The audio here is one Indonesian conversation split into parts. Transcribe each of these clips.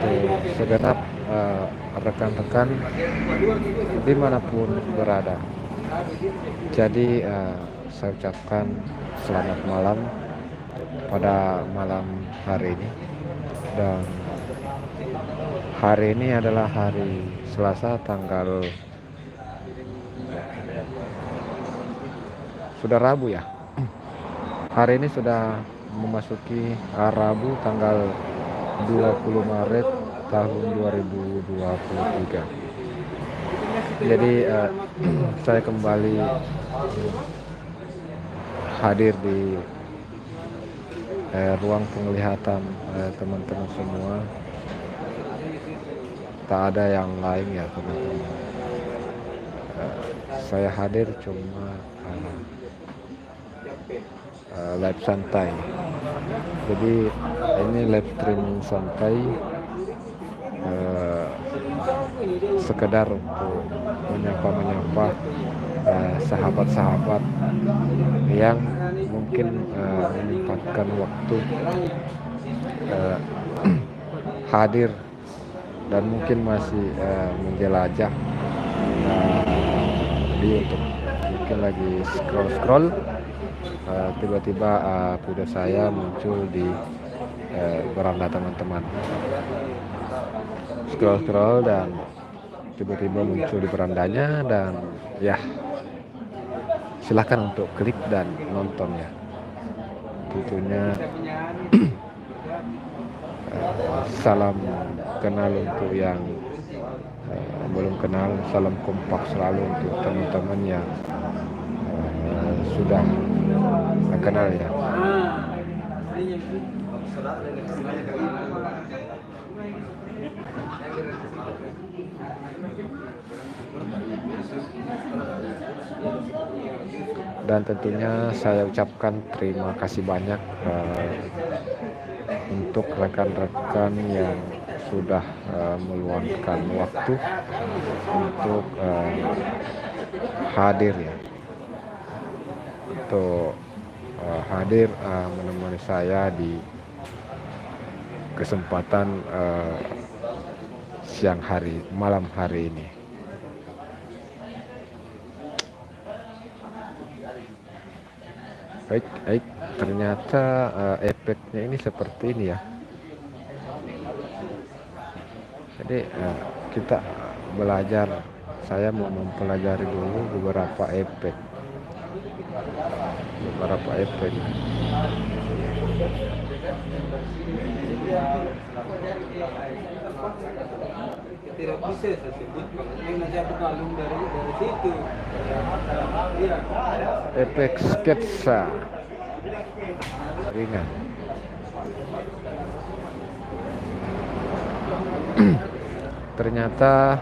untuk segenap rekan-rekan dimanapun berada. Jadi saya ucapkan selamat malam pada malam hari ini, dan hari ini adalah hari Selasa tanggal sudah Rabu ya. Hari ini sudah memasuki Rabu tanggal 20 Maret tahun 2023. Jadi saya kembali hadir di ruang penglihatan teman-teman semua. Tak ada yang lain ya teman-teman. Saya hadir cuma live santai. Jadi ini live streaming santai, sekedar untuk menyapa sahabat-sahabat yang mungkin menyempatkan waktu hadir dan mungkin masih menjelajah di YouTube. Mungkin lagi scroll, tiba-tiba video saya muncul di beranda teman-teman. Scroll dan tiba-tiba muncul di berandanya, dan ya silahkan untuk klik dan nonton ya. Tentunya salam kenal untuk yang belum kenal, salam kompak selalu untuk teman-teman yang sudah kenal ya. Dan tentunya saya ucapkan terima kasih banyak untuk rekan-rekan yang sudah meluangkan waktu untuk hadir ya, untuk hadir menemani saya di kesempatan malam hari ini. Baik, ternyata efeknya ini seperti ini ya. Jadi kita belajar, saya mau mempelajari dulu beberapa efek. Tidak bisa saya sebut kalau nanti aku kalung dari situ. Efek sketsa ringan. Ternyata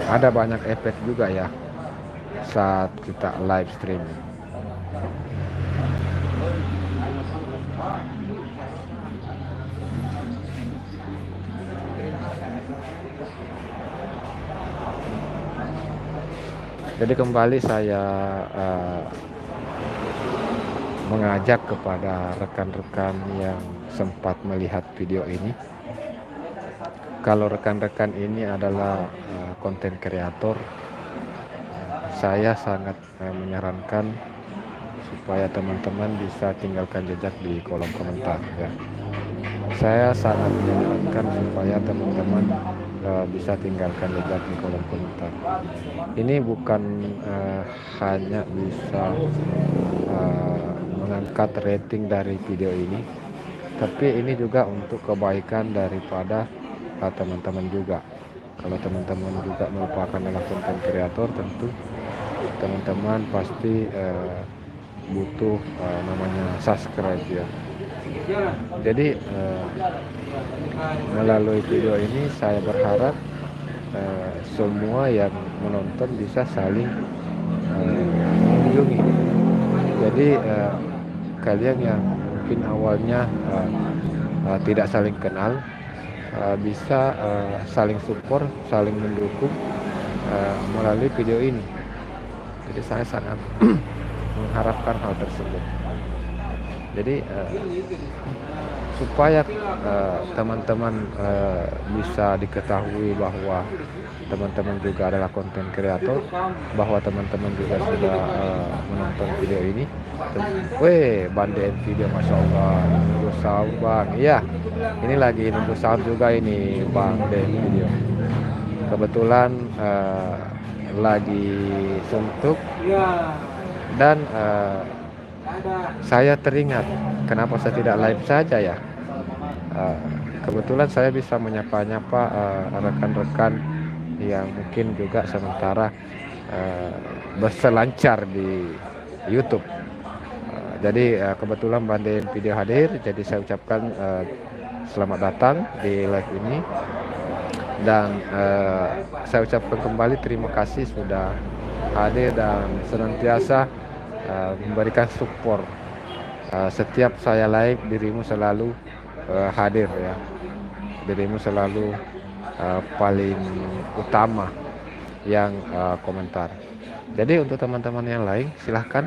ada banyak efek juga ya saat kita live streaming. Jadi kembali saya mengajak kepada rekan-rekan yang sempat melihat video ini. Kalau rekan-rekan ini adalah konten kreator, saya sangat menyarankan supaya teman-teman bisa tinggalkan jejak di kolom komentar ya. Saya sangat menyarankan supaya teman-teman bisa tinggalkan jejak di kolom komentar. Ini bukan hanya bisa mengangkat rating dari video ini, tapi ini juga untuk kebaikan daripada teman-teman juga. Kalau teman-teman juga merupakan adalah konten kreator, tentu teman-teman pasti butuh namanya subscribe ya. Jadi melalui video ini saya berharap semua yang menonton bisa saling mengunjungi. Jadi kalian yang mungkin awalnya tidak saling kenal, bisa saling support, saling mendukung melalui video ini. Jadi saya sangat mengharapkan hal tersebut. Jadi supaya teman-teman bisa diketahui bahwa teman-teman juga adalah konten kreator, bahwa teman-teman juga sudah menonton video ini. Weh, Bande Video, masya Allah, nunggu sahur bang. Iya, ini lagi nunggu sahur juga ini Bande Video. Kebetulan lagi suntuk dan saya teringat kenapa saya tidak live saja ya. Kebetulan saya bisa menyapa-nyapa rekan-rekan yang mungkin juga sementara berselancar di YouTube. Jadi kebetulan Bande Video hadir, jadi saya ucapkan selamat datang di live ini, dan saya ucapkan kembali terima kasih sudah hadir dan senantiasa memberikan support. Setiap saya live, dirimu selalu hadir ya, dirimu selalu paling utama yang komentar. Jadi untuk teman-teman yang lain silahkan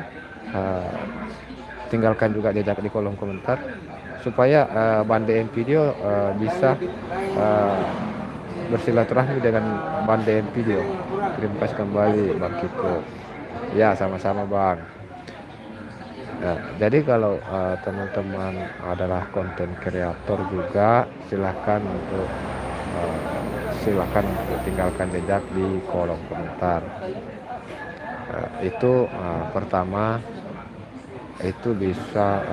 tinggalkan juga jejak di kolom komentar supaya Bande Video bisa bersilaturahmi dengan Bande Video. Terima kasih kembali Bang Kiko. Ya, sama-sama Bang. Nah, jadi kalau teman-teman adalah konten kreator juga silahkan untuk tinggalkan jejak di kolom komentar. Itu pertama, itu bisa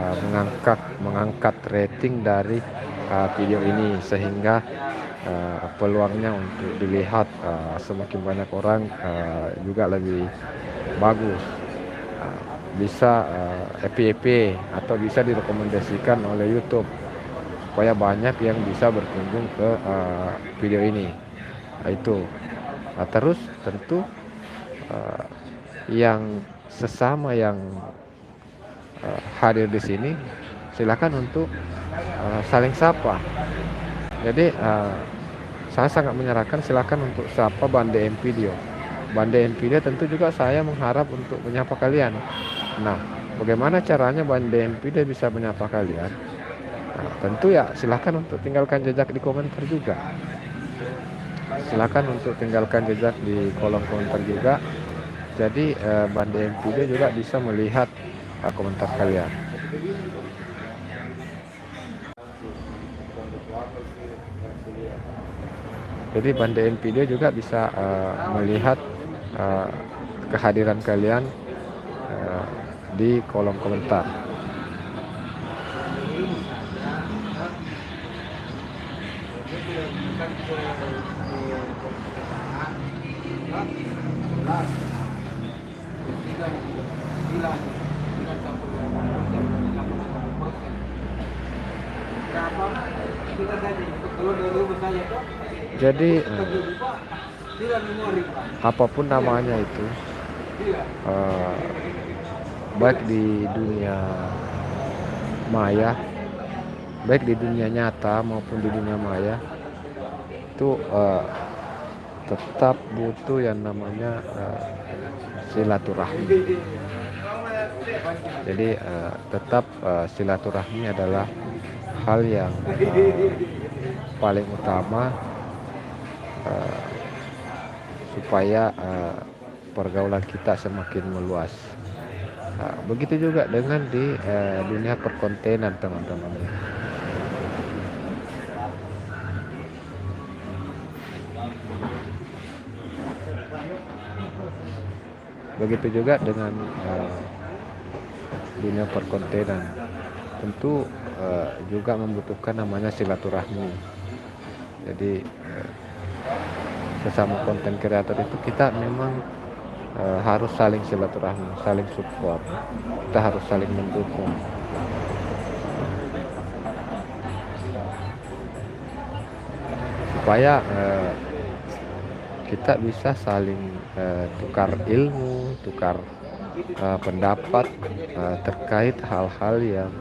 mengangkat rating dari video ini, sehingga peluangnya untuk dilihat semakin banyak orang juga lebih bagus. Bisa FYP atau bisa direkomendasikan oleh YouTube supaya banyak yang bisa berkunjung ke video ini. Itu terus tentu yang sesama yang hadir di sini silakan untuk saling sapa. Jadi saya sangat menyarankan silakan untuk sapa Bande Video. Bande Video tentu juga saya mengharap untuk menyapa kalian. Nah, bagaimana caranya Bande Video bisa menyapa kalian? Nah, tentu ya silakan untuk tinggalkan jejak di komentar juga. Silakan untuk tinggalkan jejak di kolom komentar juga. Jadi Bande Video juga bisa melihat komentar kalian. Jadi Bande Video juga bisa melihat kehadiran kalian di kolom komentar. Jadi apapun namanya itu, baik di dunia maya, baik di dunia nyata maupun di dunia maya, itu tetap butuh yang namanya silaturahmi. Jadi tetap silaturahmi adalah hal yang paling utama supaya pergaulan kita semakin meluas. Begitu juga dengan di dunia perkontenan teman-teman. Begitu juga dengan dunia perkontenan, tentu juga membutuhkan namanya silaturahmi. Jadi sesama konten kreator itu kita memang harus saling silaturahmi, saling support, kita harus saling mendukung. Supaya kita bisa saling tukar ilmu, tukar pendapat terkait hal-hal yang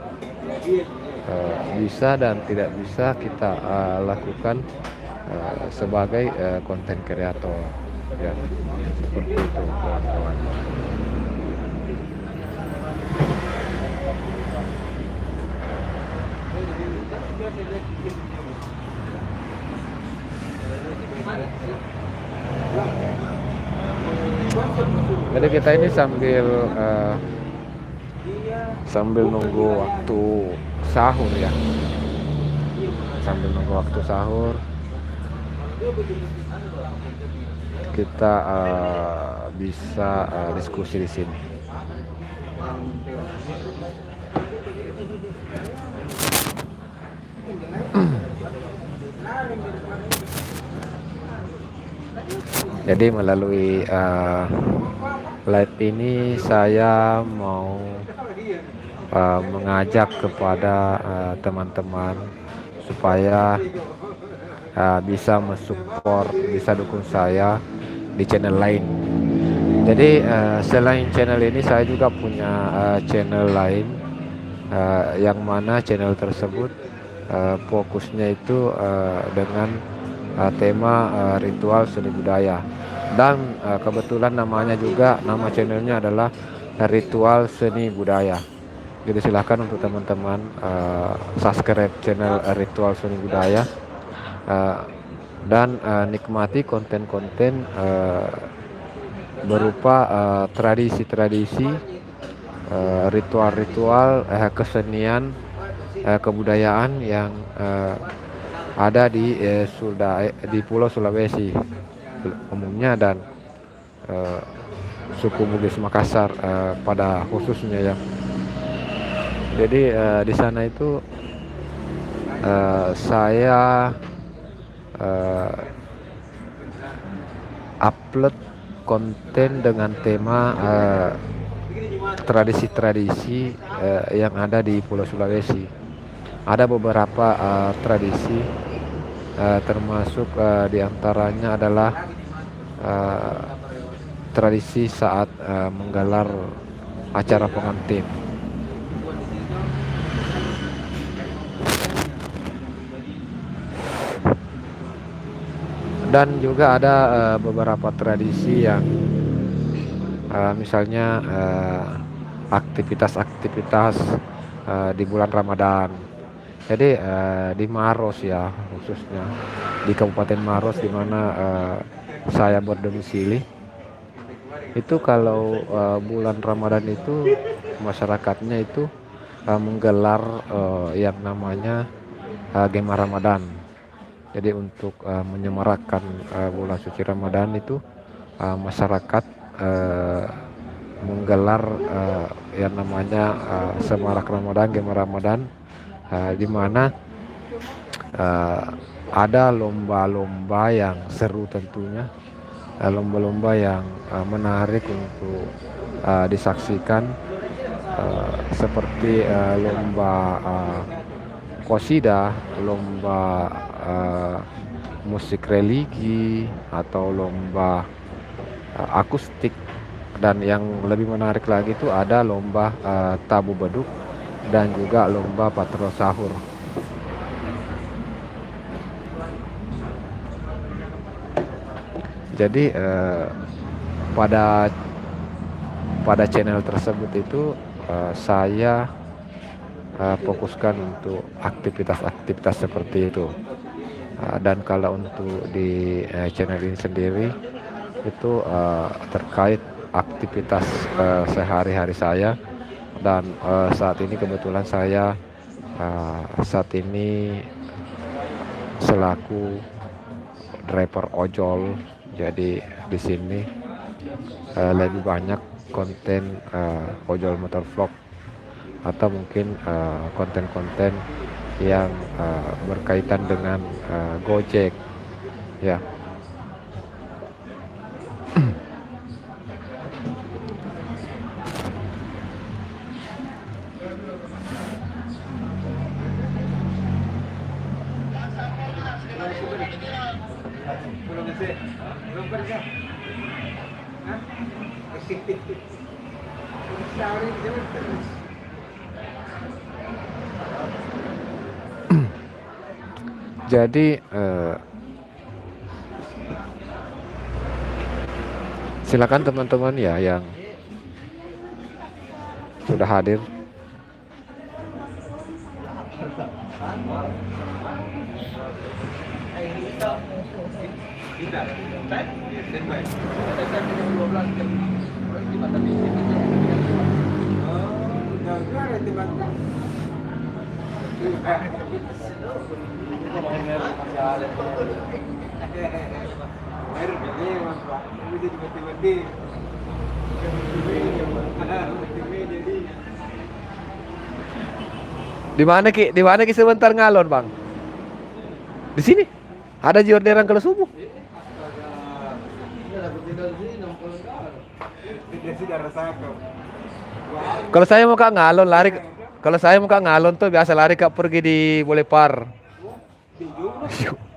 bisa dan tidak bisa kita lakukan sebagai konten kreator, ya seperti itu kawan-kawan. Jadi kita ini sambil nunggu waktu sahur ya, sambil nunggu waktu sahur kita bisa diskusi di sini. Jadi melalui live ini saya mau mengajak kepada teman-teman supaya bisa mensupport, bisa dukung saya di channel lain. Jadi selain channel ini saya juga punya channel lain yang mana channel tersebut fokusnya itu dengan tema ritual seni budaya, dan kebetulan nama channelnya adalah Ritual Seni Budaya. Jadi silahkan untuk teman-teman subscribe channel Ritual Seni Budaya dan nikmati konten-konten berupa tradisi-tradisi, ritual-ritual, kesenian, kebudayaan yang ada di Pulau Sulawesi umumnya, dan suku Bugis Makassar pada khususnya ya. Jadi di sana itu saya upload konten dengan tema tradisi-tradisi yang ada di Pulau Sulawesi. Ada beberapa tradisi, termasuk diantaranya adalah tradisi saat menggelar acara pengantin. Dan juga ada beberapa tradisi yang misalnya aktivitas-aktivitas di bulan Ramadan. Jadi di Maros ya, khususnya di Kabupaten Maros di mana saya berdomisili, itu kalau bulan Ramadan itu masyarakatnya itu menggelar yang namanya Gema Ramadan. Jadi untuk menyemarakkan bulan suci Ramadan itu masyarakat menggelar yang namanya Semarak Ramadan, Gema Ramadan, di mana ada lomba-lomba yang seru tentunya, lomba-lomba yang menarik untuk disaksikan, seperti lomba qosidah, lomba musik religi, atau lomba akustik, dan yang lebih menarik lagi itu ada lomba tabu beduk dan juga lomba patrol sahur. Jadi pada channel tersebut itu saya fokuskan untuk aktivitas-aktivitas seperti itu. Dan kalau untuk di channel ini sendiri itu terkait aktivitas sehari-hari saya, dan saat ini kebetulan saya saat ini selaku driver ojol. Jadi di sini lebih banyak konten ojol motor vlog, atau mungkin konten-konten yang berkaitan dengan Gojek ya. Jadi silakan teman-teman ya yang sudah hadir. Tidak. Standby. Di mana Ki? Di mana Ki sebentar ngalon, Bang? Di sini. Ada di orderan kalau subuh. Kalau saya mau kak ngalon lari. Kalau saya mau kak ngalon tuh biasa lari kak pergi di Boulevard.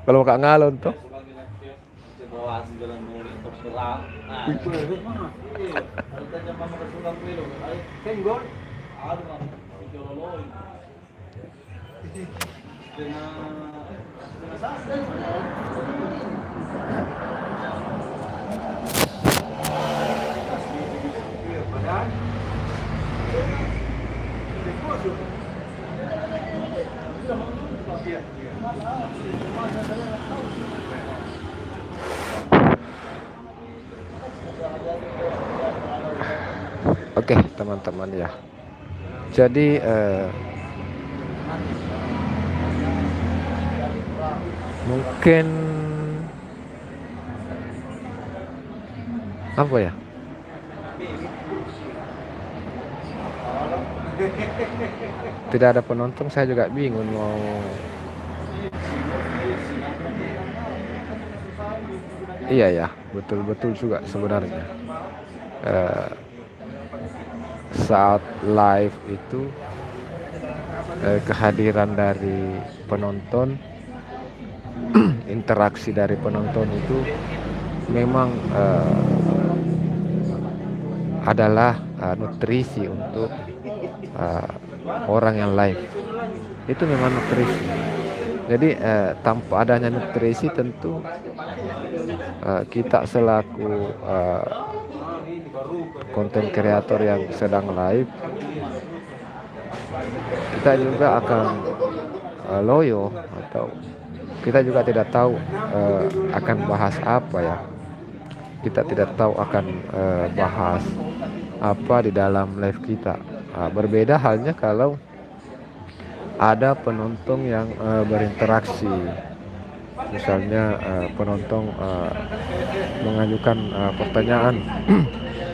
Kalau mau kak ngalon tuh. Oke, teman-teman ya. Jadi mungkin apa ya? Tidak ada penonton, saya juga bingung mau. Iya ya, betul-betul juga sebenarnya. Saat live itu kehadiran dari penonton, interaksi dari penonton itu memang adalah nutrisi untuk orang yang live. Itu memang nutrisi. Jadi tanpa adanya nutrisi tentu kita selaku konten kreator yang sedang live, kita juga akan loyo, atau kita juga tidak tahu akan bahas apa ya. Kita tidak tahu akan bahas apa di dalam live kita. Berbeda halnya kalau ada penonton yang berinteraksi. Misalnya penonton mengajukan pertanyaan.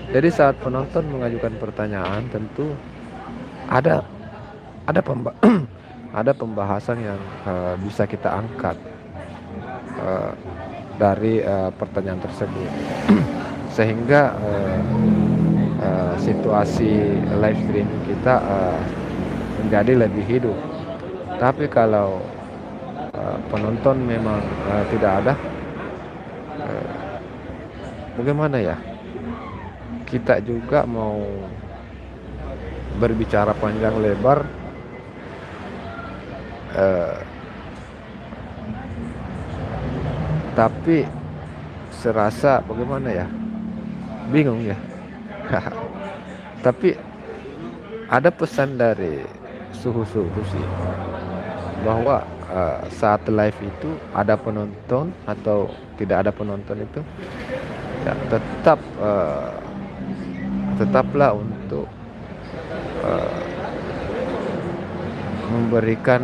Jadi saat penonton mengajukan pertanyaan, tentu ada ada pembahasan yang bisa kita angkat dari pertanyaan tersebut, sehingga situasi live streaming kita menjadi lebih hidup. Tapi kalau penonton memang tidak ada, bagaimana ya? Kita juga mau berbicara panjang lebar, tapi serasa bagaimana ya? Bingung ya. Tapi ada pesan dari suhu-suhu sih, bahwa saat live itu ada penonton atau tidak ada penonton itu ya, tetaplah untuk memberikan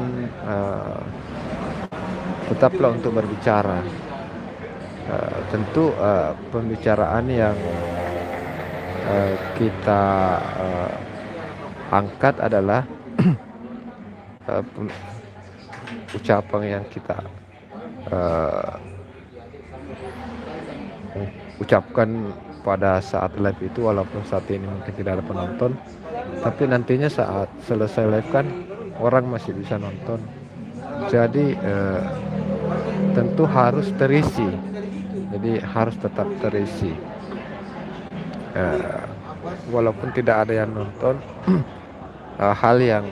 tetaplah untuk berbicara. Tentu pembicaraan yang kita angkat adalah ucapan yang kita ucapkan pada saat live itu, walaupun saat ini mungkin tidak ada penonton, tapi nantinya saat selesai live kan orang masih bisa nonton. Jadi tentu harus terisi, jadi harus tetap terisi, walaupun tidak ada yang nonton. Hal yang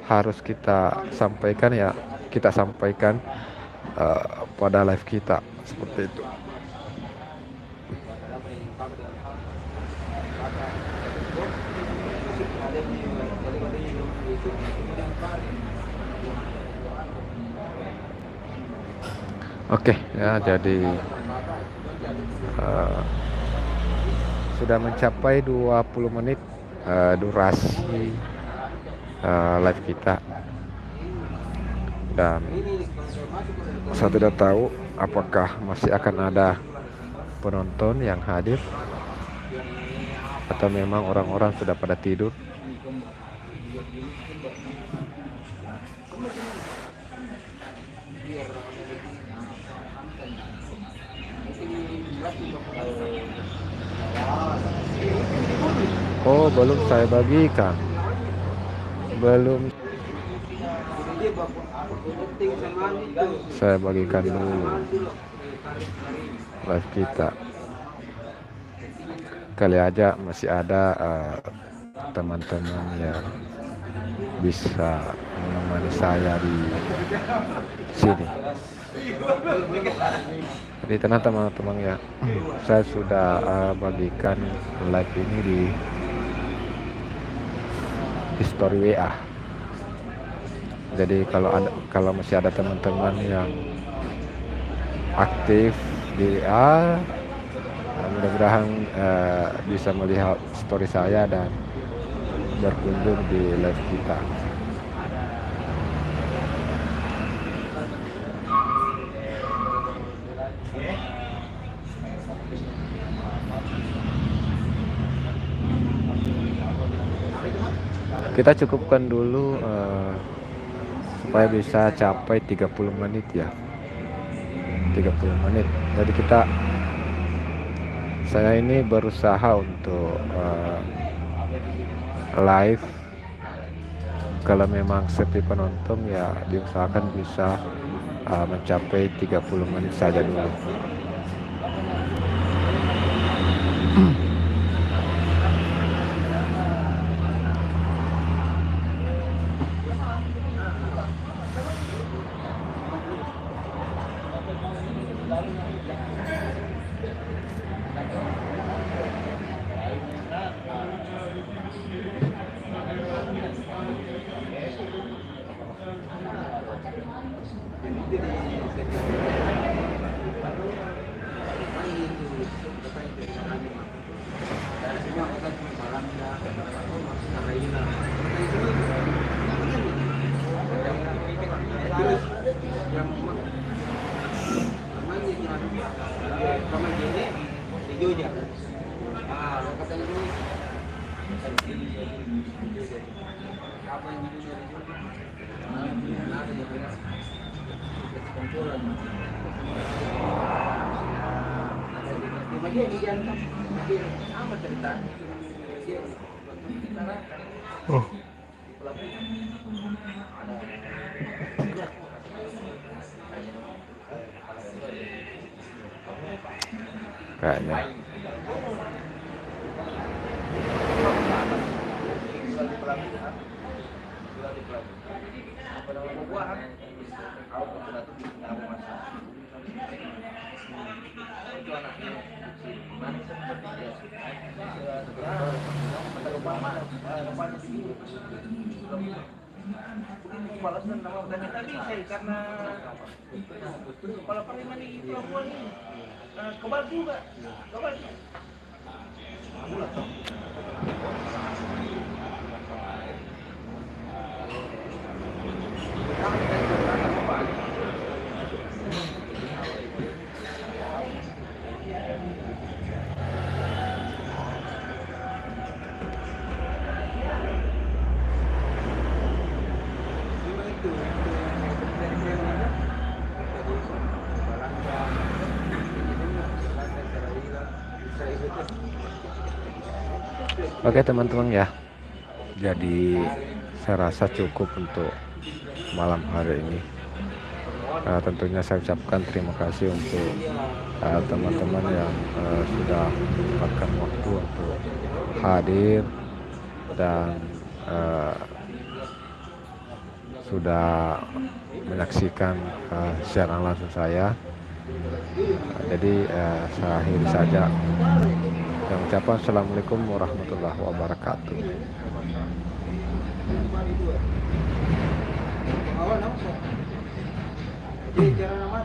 harus kita sampaikan ya kita sampaikan pada live kita, seperti itu. Oke ya, jadi eh, sudah mencapai 20 menit durasi live kita, dan saya tidak tahu apakah masih akan ada penonton yang hadir atau memang orang-orang sudah pada tidur. Oh, belum saya bagikan. Belum saya bagikan dulu live kita. Kali aja masih ada teman-teman yang bisa menemani saya di sini. Jadi tenang teman-teman ya, saya sudah bagikan live ini di story WA. Jadi kalau masih ada teman-teman yang aktif di WA, mudah-mudahan bisa melihat story saya dan berkunjung di live kita. Kita cukupkan dulu supaya bisa capai 30 menit ya. 30 menit. Jadi saya ini berusaha untuk live, kalau memang sepi penonton ya diusahakan bisa mencapai 30 menit saja dulu. Oh. Kayaknya. Karena kepala parlemen di Papua ini kebal juga, kebal. Oke teman-teman ya, jadi saya rasa cukup untuk malam hari ini. Tentunya saya ucapkan terima kasih untuk teman-teman yang sudah menyempatkan waktu untuk hadir dan sudah menyaksikan siaran langsung saya. Jadi saya akhiri saja yang ucapan assalamualaikum warahmatullahi wabarakatuh. Jadi cara nama